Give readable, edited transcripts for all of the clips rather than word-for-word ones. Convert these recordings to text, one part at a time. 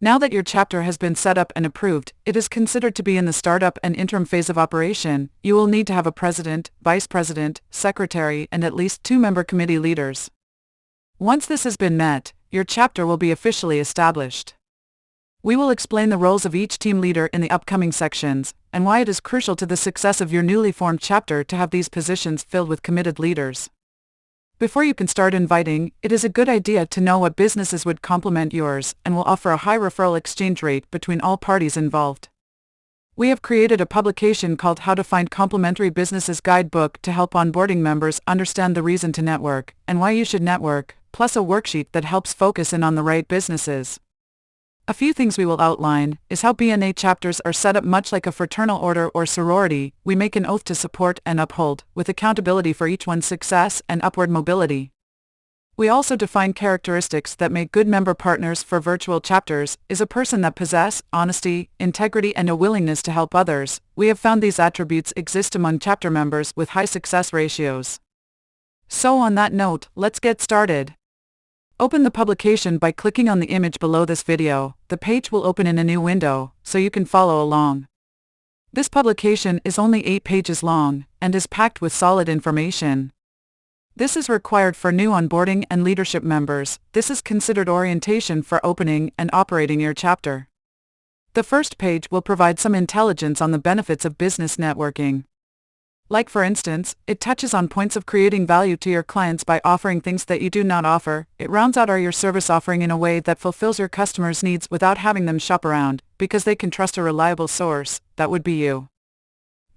Now that your chapter has been set up and approved, it is considered to be in the startup and interim phase of operation. You will need to have a president, vice president, secretary, and at least 2 member committee leaders. Once this has been met, your chapter will be officially established. We will explain the roles of each team leader in the upcoming sections, and why it is crucial to the success of your newly formed chapter to have these positions filled with committed leaders. Before you can start inviting, it is a good idea to know what businesses would complement yours and will offer a high referral exchange rate between all parties involved. We have created a publication called How to Find Complementary Businesses Guidebook to help onboarding members understand the reason to network and why you should network, plus a worksheet that helps focus in on the right businesses. A few things we will outline is how BNA chapters are set up much like a fraternal order or sorority. We make an oath to support and uphold, with accountability for each one's success and upward mobility. We also define characteristics that make good member partners for virtual chapters, is a person that possess honesty, integrity and a willingness to help others. We have found these attributes exist among chapter members with high success ratios. So on that note, let's get started. Open the publication by clicking on the image below this video. The page will open in a new window, so you can follow along. This publication is only 8 pages long, and is packed with solid information. This is required for new onboarding and leadership members. This is considered orientation for opening and operating your chapter. The first page will provide some intelligence on the benefits of business networking. Like for instance, it touches on points of creating value to your clients by offering things that you do not offer. It rounds out your service offering in a way that fulfills your customers' needs without having them shop around, because they can trust a reliable source. That would be you.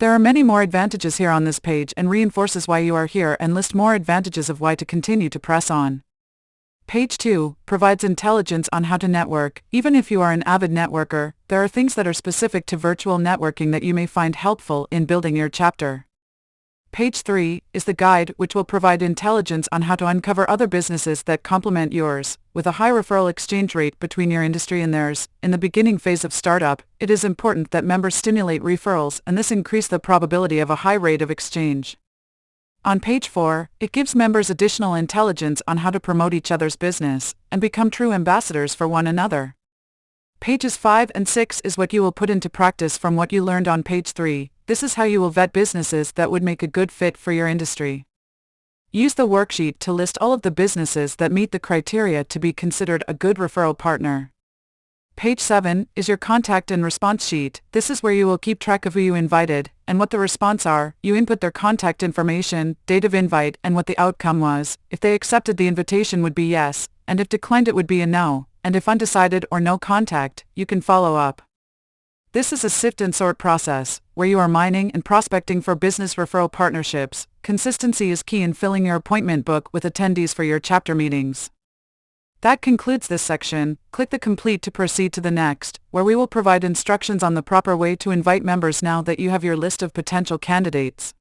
There are many more advantages here on this page and reinforces why you are here and lists more advantages of why to continue to press on. Page 2 provides intelligence on how to network. Even if you are an avid networker, there are things that are specific to virtual networking that you may find helpful in building your chapter. Page 3 is the guide, which will provide intelligence on how to uncover other businesses that complement yours, with a high referral exchange rate between your industry and theirs. In the beginning phase of startup, it is important that members stimulate referrals, and this increases the probability of a high rate of exchange. On page 4, it gives members additional intelligence on how to promote each other's business and become true ambassadors for one another. Pages 5 and 6 is what you will put into practice from what you learned on page 3. This is how you will vet businesses that would make a good fit for your industry. Use the worksheet to list all of the businesses that meet the criteria to be considered a good referral partner. Page 7 is your contact and response sheet. This is where you will keep track of who you invited and what the response are. You input their contact information, date of invite, and what the outcome was. If they accepted, the invitation would be yes, and if declined, it would be a no, and if undecided or no contact, you can follow up. This is a sift and sort process, where you are mining and prospecting for business referral partnerships. Consistency is key in filling your appointment book with attendees for your chapter meetings. That concludes this section. Click the complete to proceed to the next, where we will provide instructions on the proper way to invite members now that you have your list of potential candidates.